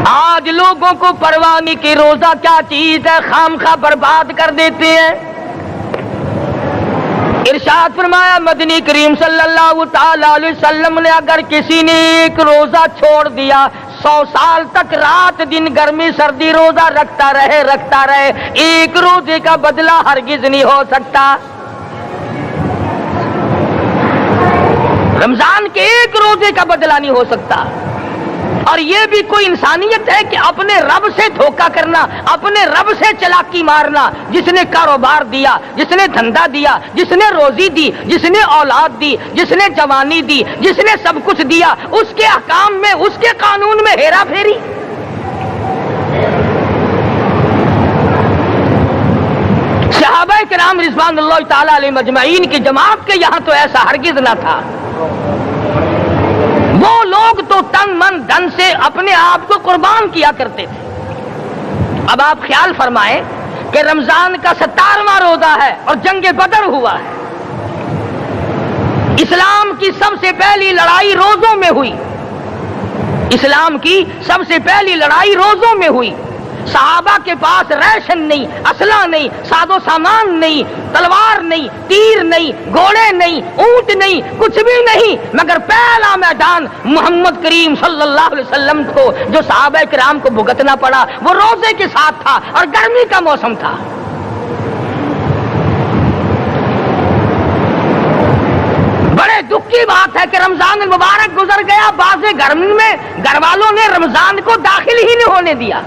آج لوگوں کو پرواہ نہیں کہ روزہ کیا چیز ہے، خام خواہ برباد کر دیتے ہیں۔ ارشاد فرمایا مدنی کریم صلی اللہ تعالی علیہ وسلم نے اگر کسی نے ایک روزہ چھوڑ دیا 100 سال تک رات دن گرمی سردی روزہ رکھتا رہے ایک روزے کا بدلہ ہرگز نہیں ہو سکتا۔ رمضان کے ایک روزے کا بدلہ نہیں ہو سکتا۔ اور یہ بھی کوئی انسانیت ہے کہ اپنے رب سے دھوکہ کرنا، اپنے رب سے چلاکی مارنا؟ جس نے کاروبار دیا، جس نے دھندا دیا، جس نے روزی دی، جس نے اولاد دی، جس نے جوانی دی، جس نے سب کچھ دیا، اس کے احکام میں، اس کے قانون میں ہیرا پھیری۔ صحابہ کرام رضوان اللہ تعالی علیہ مجمعین کی جماعت کے یہاں تو ایسا ہرگز نہ تھا۔ وہ لوگ تو تن من دھن سے اپنے آپ کو قربان کیا کرتے تھے۔ اب آپ خیال فرمائیں کہ رمضان کا 17واں روزہ ہے اور جنگ بدر ہوا ہے۔ اسلام کی سب سے پہلی لڑائی روزوں میں ہوئی، اسلام کی سب سے پہلی لڑائی روزوں میں ہوئی۔ صحابہ کے پاس ریشن نہیں، اسلحہ نہیں، ساز و سامان نہیں، تلوار نہیں، تیر نہیں، گھوڑے نہیں، اونٹ نہیں، کچھ بھی نہیں، مگر پہلا میدان محمد کریم صلی اللہ علیہ وسلم کو جو صحابہ کرام کو بھگتنا پڑا وہ روزے کے ساتھ تھا اور گرمی کا موسم تھا۔ بڑے دکھ کی بات ہے کہ رمضان مبارک گزر گیا، بعض گھر میں گھر والوں نے رمضان کو داخل ہی نہیں ہونے دیا۔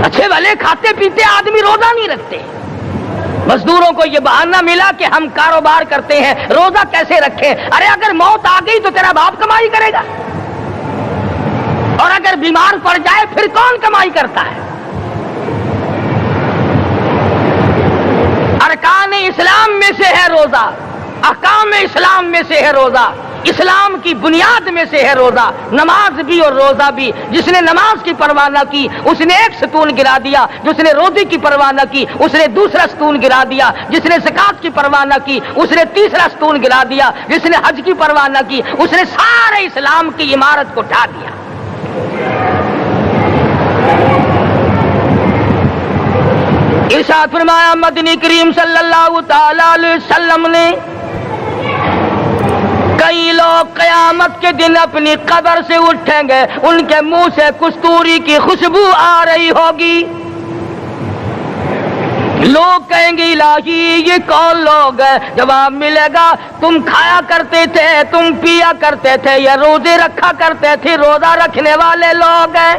اچھے بھلے کھاتے پیتے آدمی روزہ نہیں رکھتے، مزدوروں کو یہ بہانہ ملا کہ ہم کاروبار کرتے ہیں، روزہ کیسے رکھیں؟ ارے اگر موت آ گئی تو تیرا باپ کمائی کرے گا، اور اگر بیمار پڑ جائے پھر کون کمائی کرتا ہے؟ ارکان اسلام میں سے ہے روزہ، احکام اسلام میں سے ہے روزہ، اسلام کی بنیاد میں سے ہے روزہ، نماز بھی اور روزہ بھی۔ جس نے نماز کی پرواہ نہ کی اس نے ایک ستون گرا دیا، جس نے روزے کی پرواہ نہ کی اس نے دوسرا ستون گرا دیا، جس نے زکات کی پرواہ نہ کی اس نے تیسرا ستون گرا دیا، جس نے حج کی پرواہ نہ کی اس نے سارے اسلام کی عمارت کو ڈھا دیا۔ ارشاد فرمایا مدنی کریم صلی اللہ تعالی علیہ وسلم نے کئی لوگ قیامت کے دن اپنی قبر سے اٹھیں گے، ان کے منہ سے کستوری کی خوشبو آ رہی ہوگی۔ لوگ کہیں گے الہی یہ کون لوگ ہیں؟ جواب ملے گا تم کھایا کرتے تھے، تم پیا کرتے تھے، یا روزے رکھا کرتے تھے، روزہ رکھنے والے لوگ ہیں۔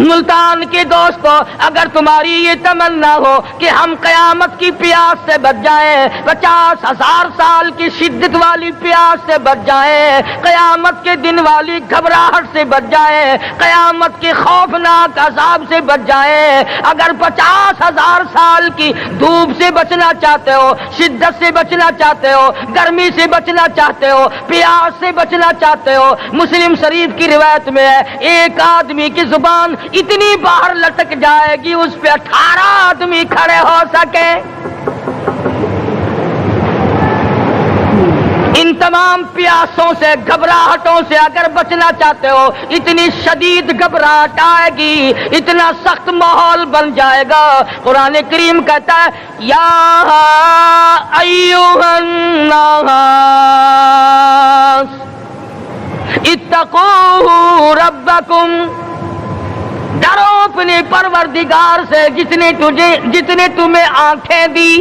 ملتان کے دوستو، اگر تمہاری یہ تمنا ہو کہ ہم قیامت کی پیاس سے بچ جائیں، 50,000 سال کی شدت والی پیاس سے بچ جائیں، قیامت کے دن والی گھبراہٹ سے بچ جائیں، قیامت کے خوفناک عذاب سے بچ جائیں، اگر 50,000 سال کی دھوپ سے بچنا چاہتے ہو، شدت سے بچنا چاہتے ہو، گرمی سے بچنا چاہتے ہو، پیاس سے بچنا چاہتے ہو، مسلم شریف کی روایت میں ہے ایک آدمی کی زبان اتنی باہر لٹک جائے گی اس پہ 18 آدمی کھڑے ہو سکے۔ ان تمام پیاسوں سے، گھبراہٹوں سے اگر بچنا چاہتے ہو، اتنی شدید گھبراہٹ آئے گی، اتنا سخت ماحول بن جائے گا۔ قرآن کریم کہتا ہے یا ایھا الناس اتقوا ربکم، ڈرو اپنے پروردگار سے جس نے تمہیں آنکھیں دی۔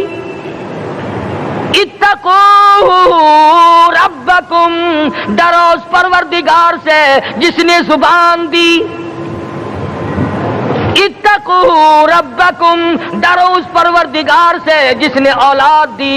اتقوا ربکم، ڈرو اس پروردگار سے جس نے زبان دی۔ اتقوا ربکم، ڈرو اس پروردگار سے جس نے اولاد دی۔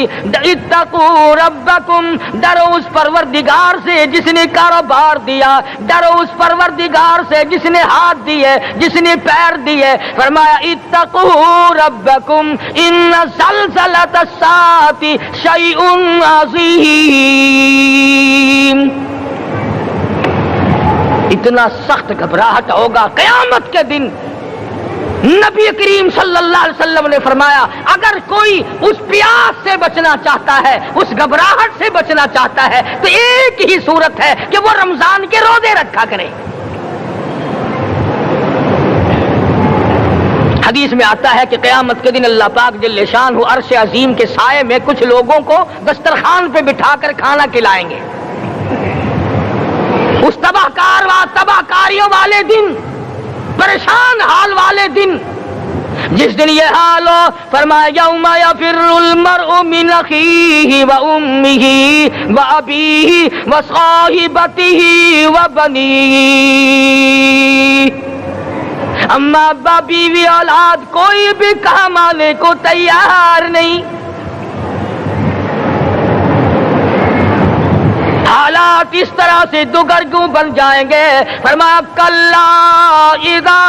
اتقوا ربکم، ڈرو اس پروردگار سے جس نے کاروبار دیا۔ ڈرو اس پروردگار سے جس نے ہاتھ دیے، جس نے پیر دیے۔ فرمایا اتقوا ربکم ان زلزلۃ الساعۃ شیء عظیم، اتنا سخت گھبراہٹ ہوگا قیامت کے دن نبی کریم صلی اللہ علیہ وسلم نے فرمایا اگر کوئی اس پیاس سے بچنا چاہتا ہے، اس گھبراہٹ سے بچنا چاہتا ہے، تو ایک ہی صورت ہے کہ وہ رمضان کے روزے رکھا کرے۔ حدیث میں آتا ہے کہ قیامت کے دن اللہ پاک جل شان عرش عظیم کے سائے میں کچھ لوگوں کو دسترخوان پہ بٹھا کر کھانا کھلائیں گے۔ اس تباہ کاریوں والے دن، پریشان حال والے دن، جس دن یہ حال ہو، فرمایا یوم یفر المرء من اخیہ و امہ و ابیہ و صاحبتہ و بنیہ، اما ابا بیوی اولاد کوئی بھی کام آنے کو تیار نہیں۔ حالات اس طرح سے دگرگوں بن جائیں گے۔ فرمایا کلا اذا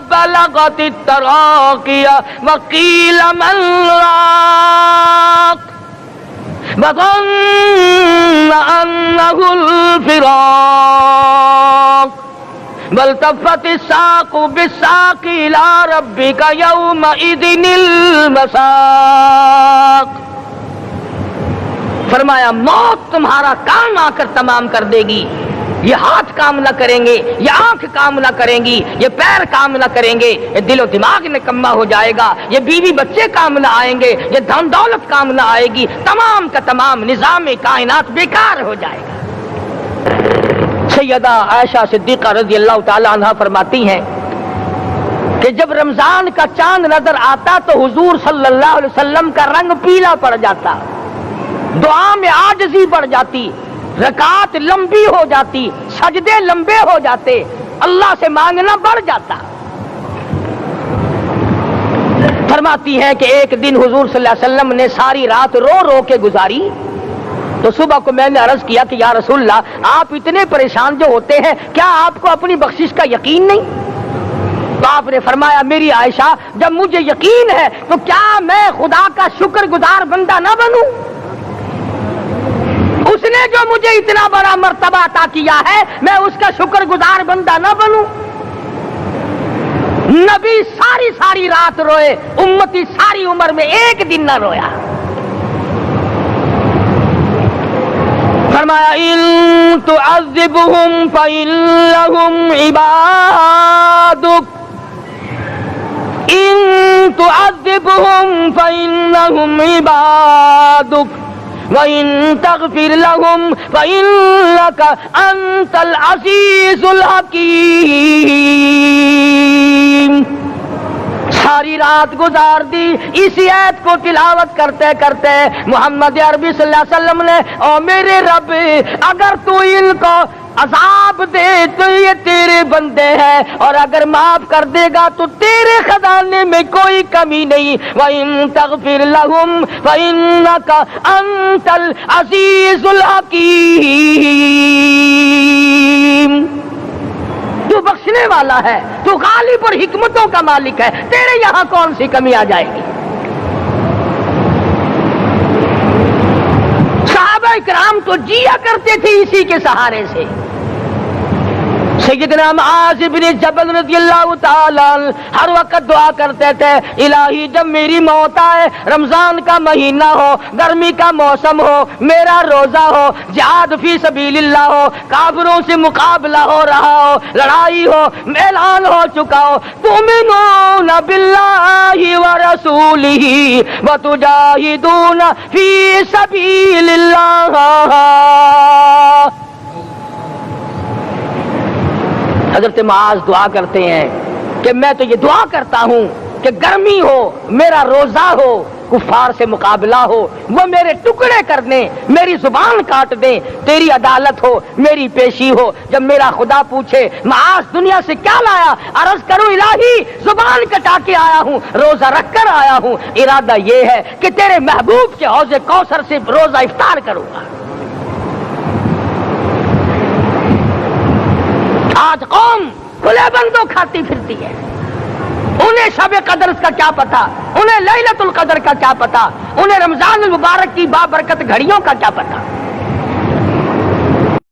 بلغت التراقی وقیل من راق وظن انہ الفراق والتفت الساق بالساق الى ربک یومئذ المساق۔ فرمایا موت تمہارا کام آ کر تمام کر دے گی، یہ ہاتھ کام نہ کریں گے، یہ آنکھ کام نہ کریں گی، یہ پیر کام نہ کریں گے، یہ دل و دماغ نکما ہو جائے گا، یہ بیوی بچے کام نہ آئیں گے، یہ دھن دولت کام نہ آئے گی، تمام کا تمام نظام کائنات بیکار ہو جائے گا۔ سیدہ عائشہ صدیقہ رضی اللہ تعالی عنہ فرماتی ہیں کہ جب رمضان کا چاند نظر آتا تو حضور صلی اللہ علیہ وسلم کا رنگ پیلا پڑ جاتا، دعا میں عاجزی بڑھ جاتی، رکعات لمبی ہو جاتی، سجدے لمبے ہو جاتے، اللہ سے مانگنا بڑھ جاتا۔ فرماتی ہے کہ ایک دن حضور صلی اللہ علیہ وسلم نے ساری رات رو رو کے گزاری، تو صبح کو میں نے عرض کیا کہ یا رسول اللہ آپ اتنے پریشان جو ہوتے ہیں، کیا آپ کو اپنی بخشش کا یقین نہیں؟ تو آپ نے فرمایا میری عائشہ جب مجھے یقین ہے تو کیا میں خدا کا شکر گزار بندہ نہ بنوں؟ اس نے جو مجھے اتنا بڑا مرتبہ عطا کیا ہے میں اس کا شکر گزار بندہ نہ بنوں؟ نبی ساری رات روئے، امتی ساری عمر میں ایک دن نہ رویا۔ فرمایا ان تعذبهم فإنهم عبادك ان تعذبهم فإنهم عبادك وَإِن تَغْفِرْ لَهُمْ فَإِنَّكَ أَنْتَ الْعَزِيزُ الْحَكِيمُ۔ ساری رات گزار دی اسی آیت کو تلاوت کرتے کرتے محمد عربی صلی اللہ علیہ وسلم نے او میرے رب اگر تو ان کو عذاب دے تو یہ تیرے بندے ہیں، اور اگر معاف کر دے گا تو تیرے خزانے میں کوئی کمی نہیں۔ وَإِن تَغْفِرْ لَهُمْ فَإِنَّكَ أَنْتَ الْعَزِيزُ الْحَكِيمُ۔ تو بخشنے والا ہے، تو غالب اور حکمتوں کا مالک ہے، تیرے یہاں کون سی کمی آ جائے گی؟ صحابہ کرام تو جیا کرتے تھے اسی کے سہارے سے۔ سیدنا معاذ بن جبل رضی اللہ تعالی ہر وقت دعا کرتے تھے الہی جب میری موت آئے، رمضان کا مہینہ ہو، گرمی کا موسم ہو، میرا روزہ ہو، جہاد فی سبیل اللہ ہو، کافروں سے مقابلہ ہو رہا ہو، لڑائی ہو، اعلان ہو چکا ہو، تؤمنون باللہ ورسولہ وتجاہدون فی سبیل اللہ۔ حضرت معاذ دعا کرتے ہیں کہ میں تو یہ دعا کرتا ہوں کہ گرمی ہو، میرا روزہ ہو، کفار سے مقابلہ ہو، وہ میرے ٹکڑے کر دیں، میری زبان کاٹ دیں، تیری عدالت ہو، میری پیشی ہو۔ جب میرا خدا پوچھے معاذ دنیا سے کیا لایا، عرض کروں الہی زبان کٹا کے آیا ہوں، روزہ رکھ کر آیا ہوں، ارادہ یہ ہے کہ تیرے محبوب کے حوض کوثر سے روزہ افطار کروں گا۔ آج قوم کھلے بندوں کھاتی پھرتی ہے، انہیں شب قدر کا کیا پتا، انہیں لیلۃ القدر کا کیا پتا، انہیں رمضان المبارک کی بابرکت گھڑیوں کا کیا پتا۔